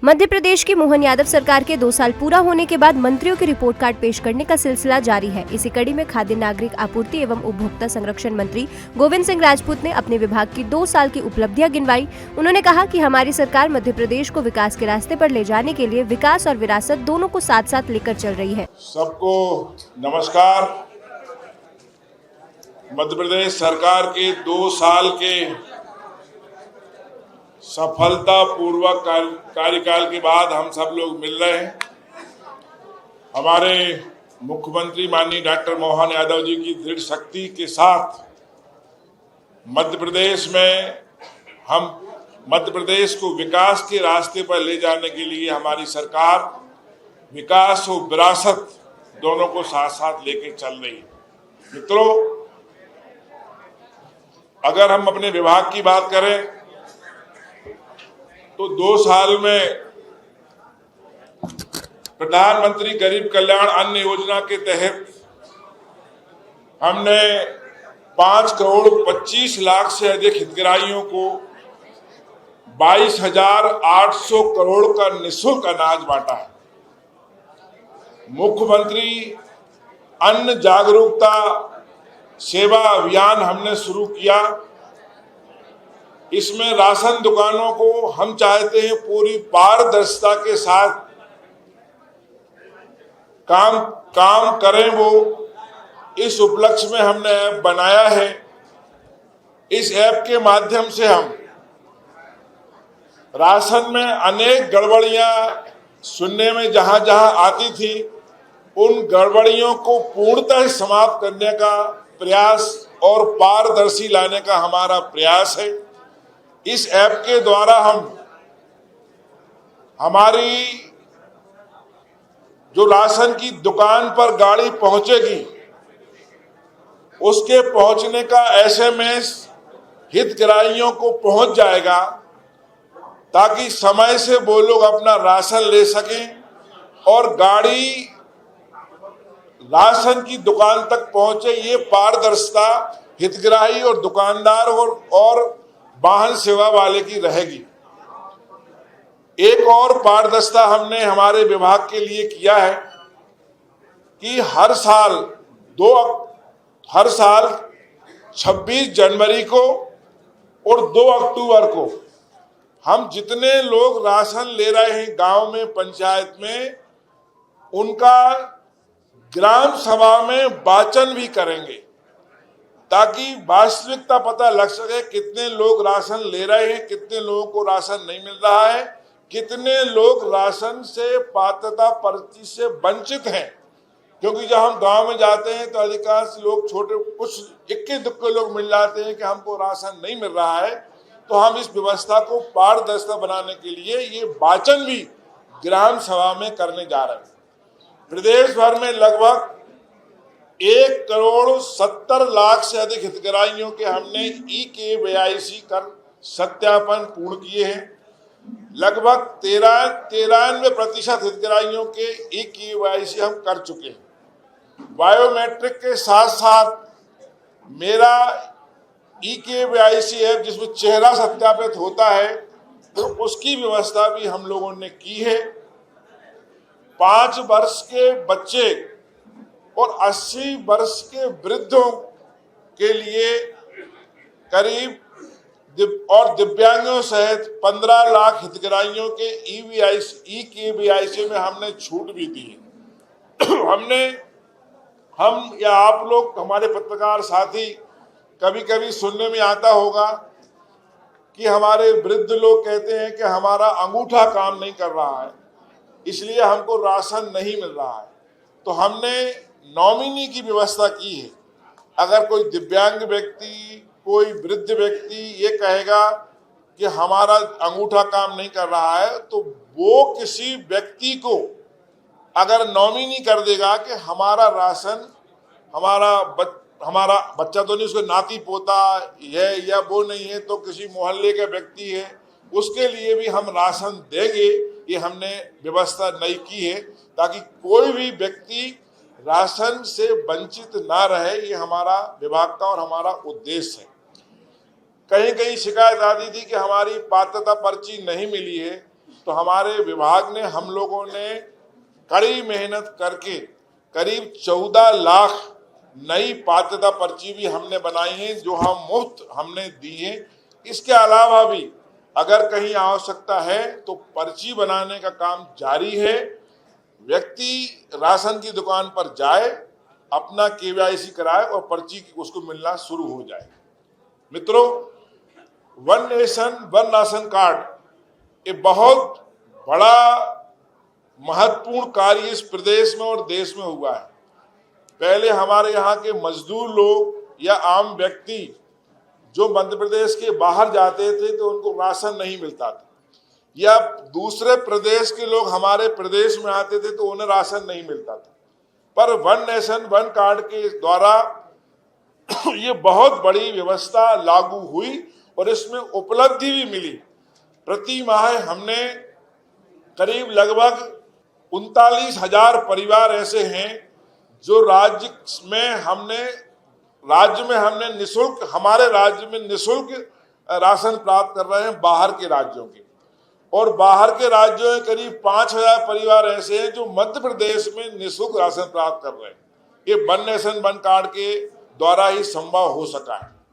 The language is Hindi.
मध्य प्रदेश की मोहन यादव सरकार के 2 साल पूरा होने के बाद मंत्रियों के रिपोर्ट कार्ड पेश करने का सिलसिला जारी है। इसी कड़ी में खाद्य नागरिक आपूर्ति एवं उपभोक्ता संरक्षण मंत्री गोविंद सिंह राजपूत ने अपने विभाग की 2 साल की उपलब्धियां गिनवाई। उन्होंने कहा कि हमारी सरकार मध्य प्रदेश को विकास के रास्ते पर ले जाने के लिए विकास और विरासत दोनों को साथ साथ लेकर चल रही है। सबको नमस्कार। मध्य प्रदेश सरकार के 2 साल के सफलतापूर्वक कार्यकाल के बाद हम सब लोग मिल रहे हैं। हमारे मुख्यमंत्री माननीय डॉक्टर मोहन यादव जी की दृढ़ शक्ति के साथ मध्य प्रदेश को विकास के रास्ते पर ले जाने के लिए हमारी सरकार विकास और विरासत दोनों को साथ साथ लेकर चल रही है। मित्रों, अगर हम अपने विभाग की बात करें तो 2 साल में प्रधानमंत्री गरीब कल्याण अन्न योजना के तहत हमने 5 करोड़ 25 लाख से अधिक हितग्राहियों को 22,800 करोड़ का निःशुल्क अनाज बांटा है। मुख्यमंत्री अन्न जागरूकता सेवा अभियान हमने शुरू किया। इसमें राशन दुकानों को हम चाहते हैं पूरी पारदर्शिता के साथ काम करें। वो इस उपलक्ष्य में हमने ऐप बनाया है। इस ऐप के माध्यम से हम राशन में अनेक गड़बड़ियां सुनने में जहां आती थी, उन गड़बड़ियों को पूर्णतः समाप्त करने का प्रयास और पारदर्शी लाने का हमारा प्रयास है। इस ऐप के द्वारा हम हमारी जो राशन की दुकान पर गाड़ी पहुंचेगी उसके पहुंचने का एसएमएस हितग्राहियों को पहुंच जाएगा, ताकि समय से वो लोग अपना राशन ले सकें और गाड़ी राशन की दुकान तक पहुंचे। ये पारदर्शिता हितग्राही और दुकानदार और वाहन सेवा वाले की रहेगी। एक और पारदर्शिता हमने हमारे विभाग के लिए किया है कि हर साल 26 जनवरी को और 2 अक्टूबर को हम जितने लोग राशन ले रहे हैं गांव में, पंचायत में, उनका ग्राम सभा में वाचन भी करेंगे, ताकि वास्तविकता पता लग सके कितने लोग राशन ले रहे हैं, कितने लोगों को राशन नहीं मिल रहा है, कितने लोग राशन से पात्रता पर्ची से वंचित हैं। क्योंकि जब हम गांव में जाते हैं तो अधिकांश लोग कुछ इक्के दुक्के लोग मिल जाते हैं कि हमको राशन नहीं मिल रहा है। तो हम इस व्यवस्था को पारदर्शिता बनाने के लिए ये वाचन भी ग्राम सभा में करने जा रहे हैं। प्रदेश भर में लगभग 1 करोड़ 70 लाख से अधिक हितग्राहियों के हमने eKYC कर सत्यापन पूर्ण किए हैं। लगभग 93% हितग्राहियों के eKYC हम कर चुके हैं। बायोमेट्रिक के साथ साथ मेरा eKYC ऐप जिसमें चेहरा सत्यापित होता है, तो उसकी व्यवस्था भी हम लोगों ने की है। 5 वर्ष के बच्चे और 80 वर्ष के वृद्धों के लिए करीब और दिव्यांगों सहित 15 लाख हितग्राहियों के eKYC में हमने छूट भी दी है। हम या आप लोग, हमारे पत्रकार साथी, कभी कभी सुनने में आता होगा कि हमारे वृद्ध लोग कहते हैं कि हमारा अंगूठा काम नहीं कर रहा है, इसलिए हमको राशन नहीं मिल रहा है। तो हमने नॉमिनी की व्यवस्था की है। अगर कोई दिव्यांग व्यक्ति, कोई वृद्ध व्यक्ति ये कहेगा कि हमारा अंगूठा काम नहीं कर रहा है, तो वो किसी व्यक्ति को अगर नॉमिनी कर देगा कि हमारा राशन, हमारा बच्चा तो नहीं, उसको नाती पोता है या वो नहीं है, तो किसी मोहल्ले का व्यक्ति है, उसके लिए भी हम राशन देंगे। ये हमने व्यवस्था नई की है, ताकि कोई भी व्यक्ति राशन से वंचित ना रहे। ये हमारा विभाग का और हमारा उद्देश्य है। कहीं कहीं शिकायत आती थी कि हमारी पात्रता पर्ची नहीं मिली है, तो हमारे विभाग ने, हम लोगों ने कड़ी मेहनत करके करीब 14 लाख नई पात्रता पर्ची भी हमने बनाई है, जो हम मुफ्त हमने दी है। इसके अलावा भी अगर कहीं आवश्यकता है तो पर्ची बनाने का काम जारी है। व्यक्ति राशन की दुकान पर जाए, अपना KYC कराए और पर्ची उसको मिलना शुरू हो जाए। मित्रों, one nation one ration card ये बहुत बड़ा महत्वपूर्ण कार्य इस प्रदेश में और देश में हुआ है। पहले हमारे यहाँ के मजदूर लोग या आम व्यक्ति जो मध्य प्रदेश के बाहर जाते थे तो उनको राशन नहीं मिलता था, या दूसरे प्रदेश के लोग हमारे प्रदेश में आते थे तो उन्हें राशन नहीं मिलता था। पर वन नेशन वन कार्ड के द्वारा ये बहुत बड़ी व्यवस्था लागू हुई और इसमें उपलब्धि भी मिली। प्रति माह हमने करीब लगभग 39,000 परिवार ऐसे हैं जो राज्य में हमने निःशुल्क, हमारे राज्य में निःशुल्क राशन प्राप्त कर रहे हैं बाहर के राज्यों के। और बाहर के राज्यों में करीब 5,000 परिवार ऐसे हैं जो मध्य प्रदेश में निःशुल्क राशन प्राप्त कर रहे हैं। ये वन नेशन वन कार्ड के द्वारा ही संभव हो सका है।